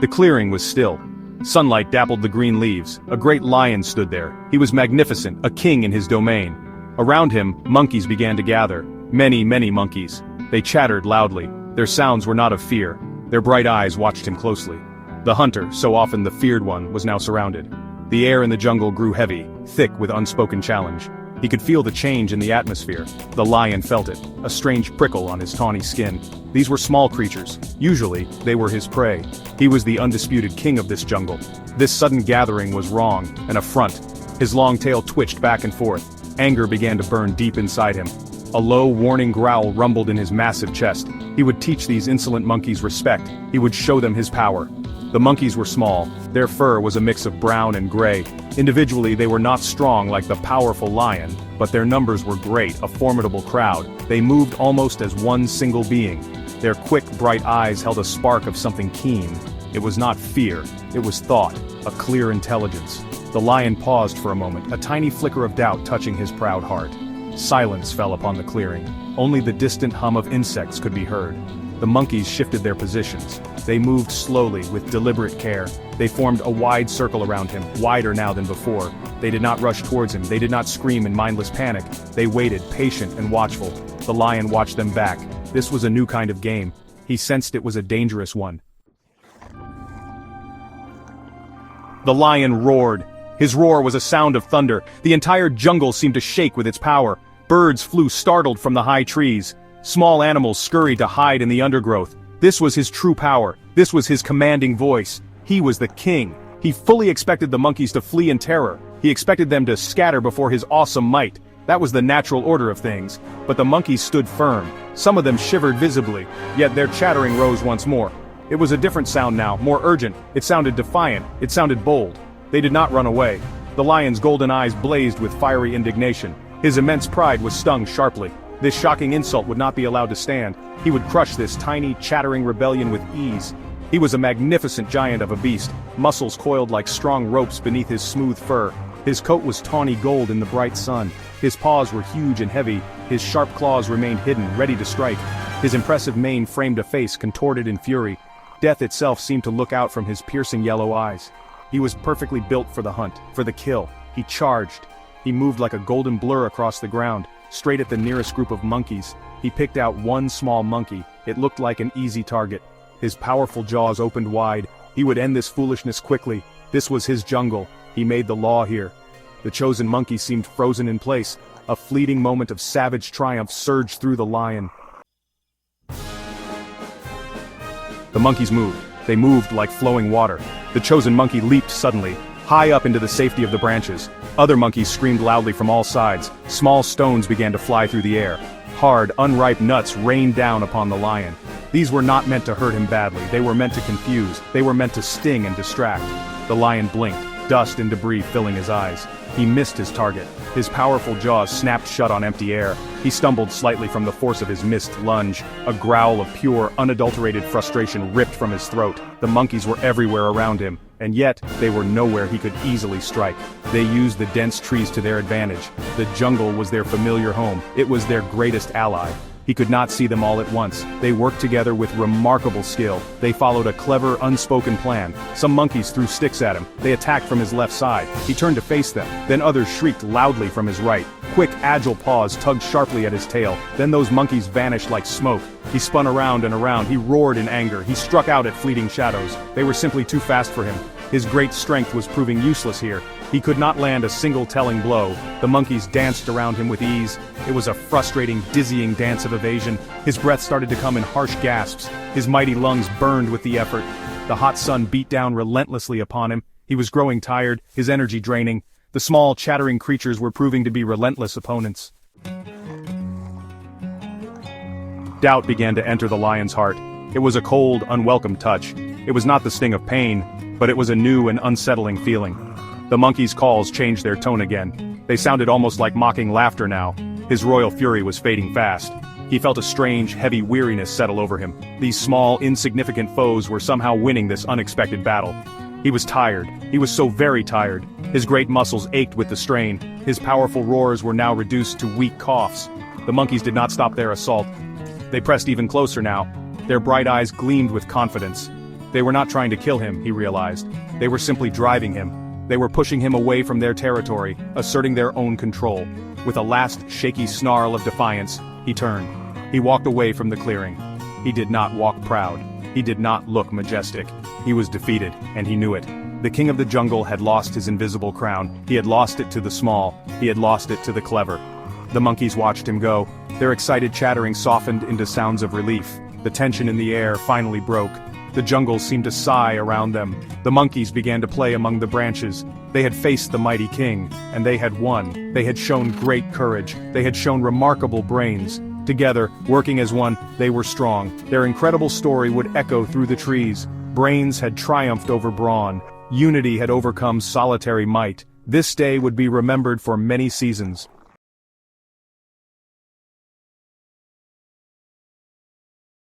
The clearing was still. Sunlight dappled the green leaves. A great lion stood there. He was magnificent, a king in his domain. Around him, monkeys began to gather. Many, many monkeys. They chattered loudly. Their sounds were not of fear. Their bright eyes watched him closely. The hunter, so often the feared one, was now surrounded. The air in the jungle grew heavy, thick with unspoken challenge. He could feel the change in the atmosphere. The lion felt it, a strange prickle on his tawny skin. These were small creatures. Usually, they were his prey. He was the undisputed king of this jungle. This sudden gathering was wrong, an affront. His long tail twitched back and forth. Anger began to burn deep inside him. A low, warning growl rumbled in his massive chest. He would teach these insolent monkeys respect. He would show them his power. The monkeys were small. Their fur was a mix of brown and gray. Individually, they were not strong like the powerful lion, but their numbers were great, a formidable crowd. They moved almost as one single being. Their quick, bright eyes held a spark of something keen. It was not fear, it was thought, a clear intelligence. The lion paused for a moment, a tiny flicker of doubt touching his proud heart. Silence fell upon the clearing. Only the distant hum of insects could be heard. The monkeys shifted their positions. They moved slowly, with deliberate care. They formed a wide circle around him, wider now than before. They did not rush towards him, they did not scream in mindless panic. They waited, patient and watchful. The lion watched them back. This was a new kind of game. He sensed it was a dangerous one. The lion roared. His roar was a sound of thunder. The entire jungle seemed to shake with its power. Birds flew startled from the high trees. Small animals scurried to hide in the undergrowth. This was his true power. This was his commanding voice. He was the king. He fully expected the monkeys to flee in terror. He expected them to scatter before his awesome might. That was the natural order of things. But the monkeys stood firm. Some of them shivered visibly, yet their chattering rose once more. It was a different sound now, more urgent. It sounded defiant. It sounded bold. They did not run away. The lion's golden eyes blazed with fiery indignation. His immense pride was stung sharply. This shocking insult would not be allowed to stand. He would crush this tiny, chattering rebellion with ease. He was a magnificent giant of a beast, muscles coiled like strong ropes beneath his smooth fur. His coat was tawny gold in the bright sun. His paws were huge and heavy. His sharp claws remained hidden, ready to strike. His impressive mane framed a face contorted in fury. Death itself seemed to look out from his piercing yellow eyes. He was perfectly built for the hunt, for the kill. He charged. He moved like a golden blur across the ground, straight at the nearest group of monkeys. He picked out one small monkey. It looked like an easy target. His powerful jaws opened wide. He would end this foolishness quickly. This was his jungle. He made the law here. The chosen monkey seemed frozen in place. A fleeting moment of savage triumph surged through the lion. The monkeys moved. They moved like flowing water. The chosen monkey leaped suddenly, high up into the safety of the branches. Other monkeys screamed loudly from all sides. Small stones began to fly through the air. Hard, unripe nuts rained down upon the lion. These were not meant to hurt him badly. They were meant to confuse. They were meant to sting and distract. The lion blinked, dust and debris filling his eyes. He missed his target. His powerful jaws snapped shut on empty air. He stumbled slightly from the force of his missed lunge. A growl of pure, unadulterated frustration ripped from his throat. The monkeys were everywhere around him, and yet, they were nowhere he could easily strike. They used the dense trees to their advantage. The jungle was their familiar home. It was their greatest ally. He could not see them all at once. They worked together with remarkable skill. They followed a clever, unspoken plan. Some monkeys threw sticks at him. They attacked from his left side. He turned to face them. Then others shrieked loudly from his right. Quick, agile paws tugged sharply at his tail. Then those monkeys vanished like smoke. He spun around and around. He roared in anger. He struck out at fleeting shadows. They were simply too fast for him. His great strength was proving useless here. He could not land a single telling blow. The monkeys danced around him with ease. It was a frustrating, dizzying dance of evasion. His breath started to come in harsh gasps. His mighty lungs burned with the effort. The hot sun beat down relentlessly upon him. He was growing tired, his energy draining. The small, chattering creatures were proving to be relentless opponents. Doubt began to enter the lion's heart. It was a cold, unwelcome touch. It was not the sting of pain, but it was a new and unsettling feeling. The monkey's calls changed their tone again. They sounded almost like mocking laughter now. His royal fury was fading fast. He felt a strange, heavy weariness settle over him. These small, insignificant foes were somehow winning this unexpected battle. He was tired. He was so very tired. His great muscles ached with the strain. His powerful roars were now reduced to weak coughs. The monkeys did not stop their assault. They pressed even closer now. Their bright eyes gleamed with confidence. They were not trying to kill him, he realized. They were simply driving him. They were pushing him away from their territory, asserting their own control. With a last shaky snarl of defiance, he turned. He walked away from the clearing. He did not walk proud. He did not look majestic. He was defeated, and he knew it. The king of the jungle had lost his invisible crown. He had lost it to the small. He had lost it to the clever. The monkeys watched him go. Their excited chattering softened into sounds of relief. The tension in the air finally broke. The jungle seemed to sigh around them. The monkeys began to play among the branches. They had faced the mighty king, and they had won. They had shown great courage. They had shown remarkable brains. Together, working as one, they were strong. Their incredible story would echo through the trees. Brains had triumphed over brawn. Unity had overcome solitary might. This day would be remembered for many seasons.